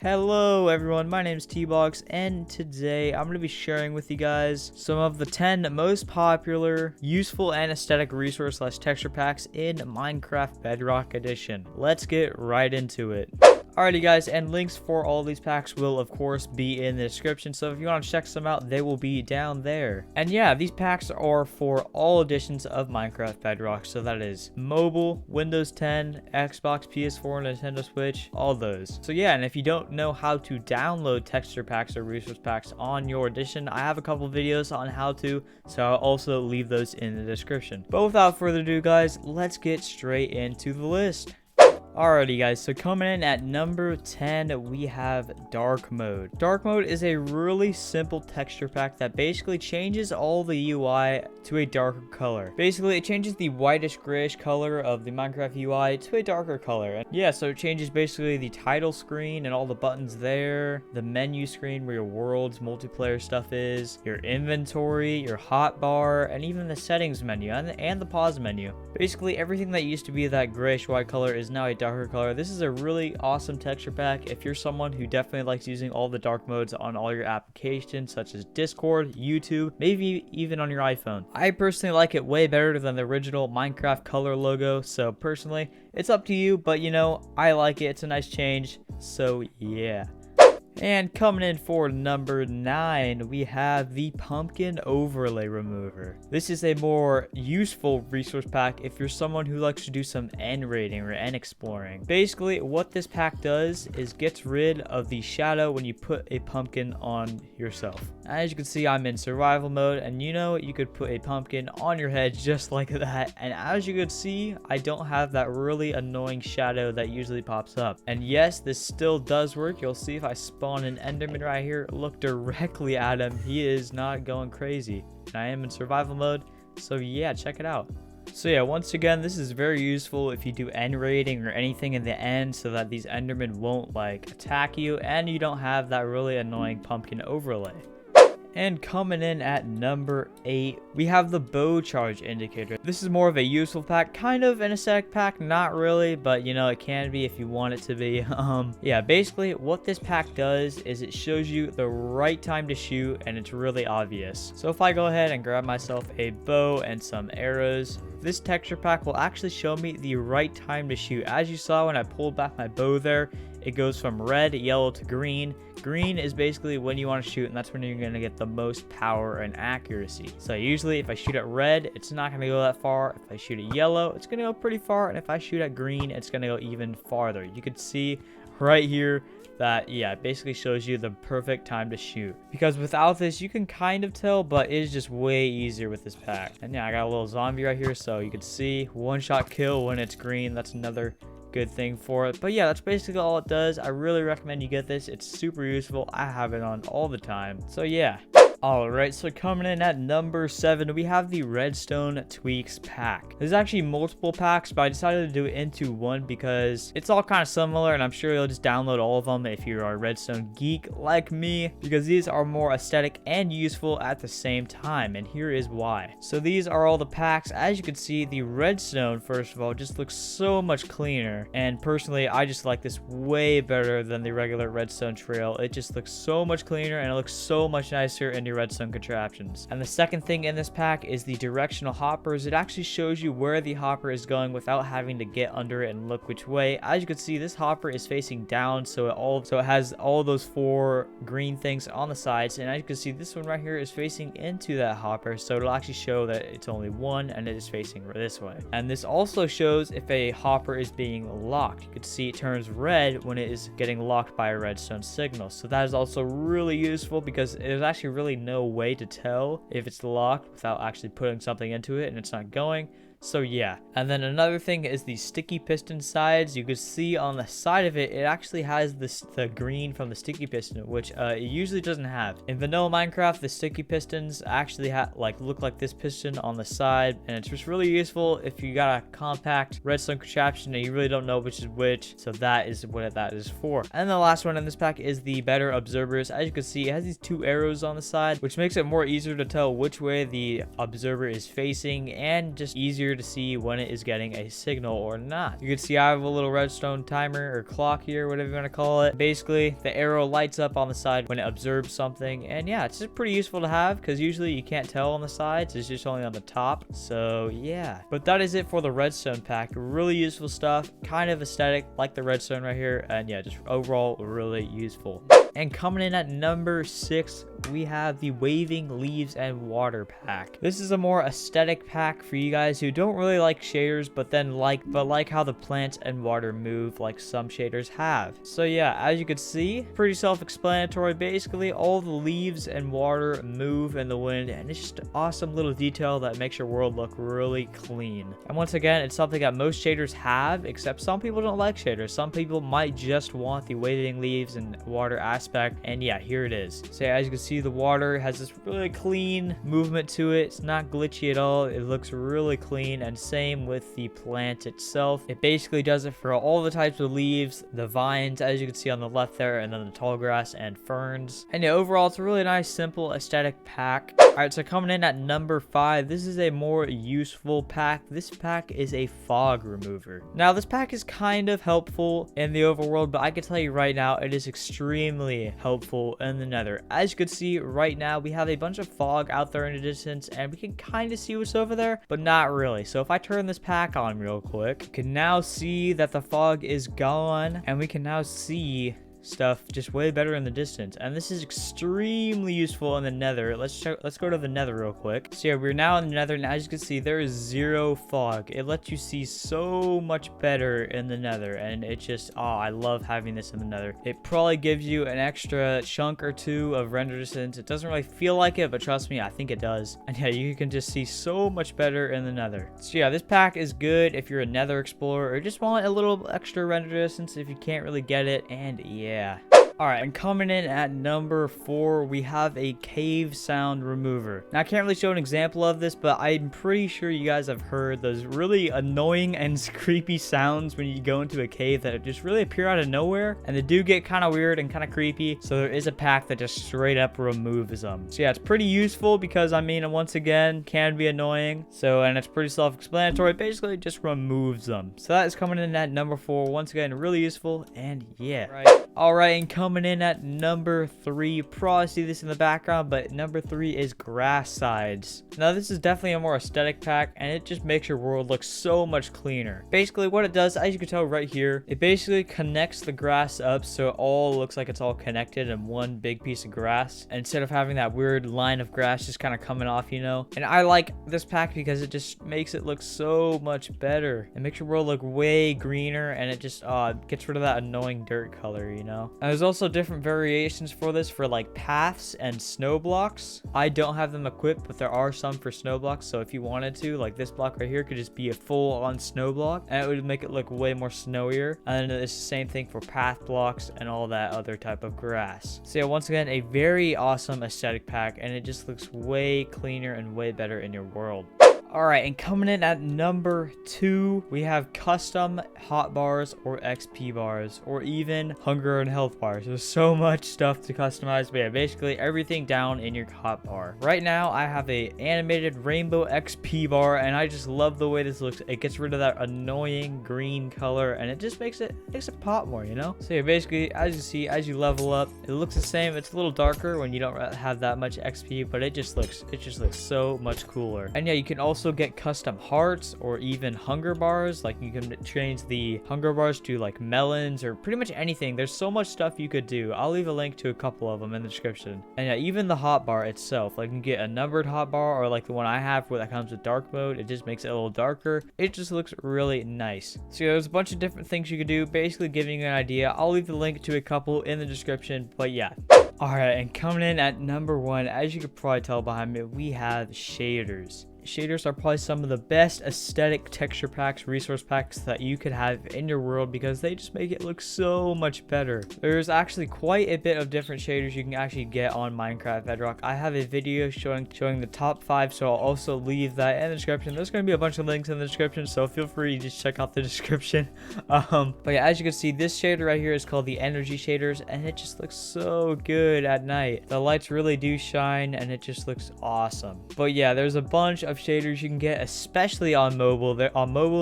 Hello everyone, my name is T-Box, and today I'm going to be sharing with you guys some of the 10 most popular, useful, and aesthetic resource / texture packs in Minecraft Bedrock Edition. Let's get right into it. Alrighty guys, and links for all these packs will of course be in the description, so if you want to check some out, they will be down there. And yeah, these packs are for all editions of Minecraft Bedrock, so that is mobile, Windows 10, Xbox, PS4, Nintendo Switch, all those. So yeah, and if you don't know how to download texture packs or resource packs on your edition, I have a couple videos on how to, so I'll also leave those in the description. But without further ado guys, let's get straight into the list. Alrighty guys, so coming in at number 10, we have Dark Mode. Dark Mode is a really simple texture pack that basically changes all the UI to a darker color. Basically, it changes the whitish grayish color of the Minecraft UI to a darker color. And yeah, so it changes basically the title screen and all the buttons there, the menu screen where your world's multiplayer stuff is, your inventory, your hotbar, and even the settings menu and the pause menu. Basically, everything that used to be that grayish white color is now a darker color. This is a really awesome texture pack if you're someone who definitely likes using all the dark modes on all your applications such as Discord, YouTube, maybe even on your iPhone. I personally like it way better than the original Minecraft color logo, so personally it's up to you, but you know, I like it. It's a nice change, so yeah. And coming in for number 9, we have the Pumpkin Overlay Remover. This is a more useful resource pack if you're someone who likes to do some end raiding or end exploring. Basically, what this pack does is gets rid of the shadow when you put a pumpkin on yourself. As you can see, I'm in survival mode, and you know, you could put a pumpkin on your head just like that. And as you could see, I don't have that really annoying shadow that usually pops up. And yes, this still does work. You'll see if I spawn an enderman right here, look directly at him, he is not going crazy. And I am in survival mode, so yeah, check it out. So yeah, once again, this is very useful if you do end raiding or anything in the end, so that these endermen won't like attack you and you don't have that really annoying pumpkin overlay. And coming in at number 8, we have the bow charge indicator. This is more of a useful pack, kind of an aesthetic pack, not really, but you know, it can be if you want it to be. Yeah, basically what this pack does is it shows you the right time to shoot, and it's really obvious. So if I go ahead and grab myself a bow and some arrows, this texture pack will actually show me the right time to shoot. As you saw when I pulled back my bow there, it goes from red, yellow to green. Green is basically when you want to shoot, and that's when you're going to get the most power and accuracy. So usually if I shoot at red, it's not going to go that far. If I shoot at yellow, it's going to go pretty far. And if I shoot at green, it's going to go even farther. You can see right here that, yeah, it basically shows you the perfect time to shoot. Because without this, you can kind of tell, but it is just way easier with this pack. And yeah, I got a little zombie right here, so you can see one-shot kill when it's green. That's another good thing for it. But yeah, that's basically all it does. I really recommend you get this. It's super useful. I have it on all the time. So yeah. Alright, so coming in at number 7, we have the Redstone Tweaks pack. There's actually multiple packs, but I decided to do it into one because it's all kind of similar, and I'm sure you'll just download all of them if you're a Redstone geek like me, because these are more aesthetic and useful at the same time, and here is why. So these are all the packs. As you can see, the Redstone, first of all, just looks so much cleaner, and personally, I just like this way better than the regular Redstone trail. It just looks so much cleaner, and it looks so much nicer in your redstone contraptions. And the second thing in this pack is the directional hoppers. It actually shows you where the hopper is going without having to get under it and look which way. As you can see, this hopper is facing down, so it has all those 4 green things on the sides, and as you can see, this one right here is facing into that hopper, so it'll actually show that it's only one and it is facing this way. And this also shows if a hopper is being locked. You can see it turns red when it is getting locked by a redstone signal, so that is also really useful because there's actually really no way to tell if it's locked without actually putting something into it and it's not going. So yeah, and then another thing is the sticky piston sides. You can see on the side of it, it actually has the green from the sticky piston, which it usually doesn't have. In vanilla Minecraft, the sticky pistons actually look like this piston on the side, and it's just really useful if you got a compact redstone contraption and you really don't know which is which. So that is what that is for. And the last one in this pack is the better observers. As you can see, it has these 2 arrows on the side, which makes it more easier to tell which way the observer is facing and just easier easier to see when it is getting a signal or not. You can see I have a little redstone timer or clock here, whatever you want to call it. Basically, the arrow lights up on the side when it observes something, and yeah, it's just pretty useful to have because usually you can't tell on the sides, it's just only on the top. So yeah, but that is it for the redstone pack. Really useful stuff, kind of aesthetic like the redstone right here, and yeah, just overall really useful. And coming in at number 6, we have the Waving Leaves and Water pack. This is a more aesthetic pack for you guys who don't really like shaders, but like how the plants and water move like some shaders have. So yeah, as you can see, pretty self-explanatory. Basically, all the leaves and water move in the wind, and it's just an awesome little detail that makes your world look really clean. And once again, it's something that most shaders have, except some people don't like shaders. Some people might just want the waving leaves and water aspect, and yeah, here it is. So yeah, as you can see, the water has this really clean movement to it. It's not glitchy at all. It looks really clean, and same with the plant itself. It basically does it for all the types of leaves, the vines, as you can see on the left there, and then the tall grass and ferns. And yeah, overall, it's a really nice, simple, aesthetic pack. All right, so coming in at number 5, this is a more useful pack. This pack is a fog remover. Now, this pack is kind of helpful in the overworld, but I can tell you right now, it is extremely helpful in the nether. As you can see right now, we have a bunch of fog out there in the distance, and we can kind of see what's over there, but not really. So if I turn this pack on real quick, you can now see that the fog is gone, and we can now see stuff just way better in the distance, and this is extremely useful in the nether. Let's go to the nether real quick. So yeah, we're now in the nether, and as you can see, there is zero fog. It lets you see so much better in the nether, and it just, oh, I love having this in the nether. It probably gives you an extra chunk or two of render distance. It doesn't really feel like it, but trust me, I think it does. And yeah, you can just see so much better in the nether. So yeah, this pack is good if you're a nether explorer or just want a little extra render distance if you can't really get it. And yeah, all right, and coming in at number 4, we have a cave sound remover. Now, I can't really show an example of this, but I'm pretty sure you guys have heard those really annoying and creepy sounds when you go into a cave that just really appear out of nowhere, and they do get kind of weird and kind of creepy. So there is a pack that just straight up removes them. So yeah, it's pretty useful because, I mean, once again, can be annoying. So, and it's pretty self-explanatory. Basically, just removes them. So that is coming in at number 4. Once again, really useful, and yeah. All right, and coming in at number 3, probably see this in the background, but number 3 is grass sides. Now, this is definitely a more aesthetic pack, and it just makes your world look so much cleaner. Basically, what it does, as you can tell right here, it basically connects the grass up so it all looks like it's all connected in one big piece of grass, and instead of having that weird line of grass just kind of coming off, you know. And I like this pack because it just makes it look so much better. It makes your world look way greener, and it just gets rid of that annoying dirt color, you know. And there's also different variations for this for like paths and snow blocks. I don't have them equipped, but there are some for snow blocks. So if you wanted to, like this block right here could just be a full-on snow block, and it would make it look way more snowier. And then it's the same thing for path blocks and all that other type of grass. So yeah, once again, a very awesome aesthetic pack, and it just looks way cleaner and way better in your world. All right, and coming in at number 2, we have custom hotbars or XP bars, or even hunger and health bars. There's so much stuff to customize, but yeah, basically everything down in your hotbar. Right now, I have a animated rainbow XP bar, and I just love the way this looks. It gets rid of that annoying green color, and it just makes it pop more, you know? So yeah, basically, as you see, as you level up, it looks the same. It's a little darker when you don't have that much XP, but it just looks so much cooler. And yeah, you can also get custom hearts or even hunger bars. Like you can change the hunger bars to like melons or pretty much anything. There's so much stuff you could do. I'll leave a link to a couple of them in the description. And yeah, even the hotbar itself, like you can get a numbered hotbar, or like the one I have where that comes with dark mode. It just makes it a little darker. It just looks really nice. So yeah, there's a bunch of different things you could do, basically giving you an idea. I'll leave the link to a couple in the description, but yeah. All right, and coming in at number 1, as you could probably tell behind me, we have shaders. Shaders are probably some of the best aesthetic texture packs, resource packs that you could have in your world because they just make it look so much better. There's actually quite a bit of different shaders you can actually get on Minecraft Bedrock. I have a video showing the top 5, so I'll also leave that in the description. There's going to be a bunch of links in the description, so feel free to just check out the description. But yeah, as you can see, this shader right here is called the energy shaders, and it just looks so good at night. The lights really do shine, and it just looks awesome. But yeah, there's a bunch of of shaders you can get, especially on mobile.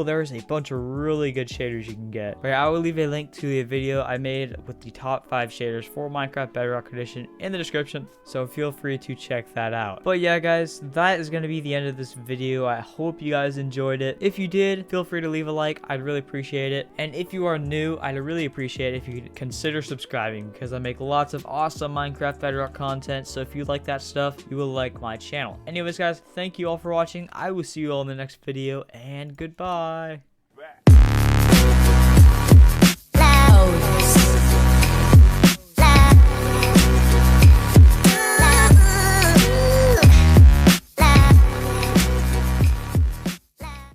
There's a bunch of really good shaders you can get. Right, I will leave a link to a video I made with the top 5 shaders for Minecraft Bedrock Edition in the description, so feel free to check that out. But yeah, guys, that is going to be the end of this video. I hope you guys enjoyed it. If you did, feel free to leave a like. I'd really appreciate it. And if you are new, I'd really appreciate it if you could consider subscribing, because I make lots of awesome Minecraft Bedrock content. So if you like that stuff, you will like my channel. Anyways, guys, thank you all for watching. I will see you all in the next video, and goodbye.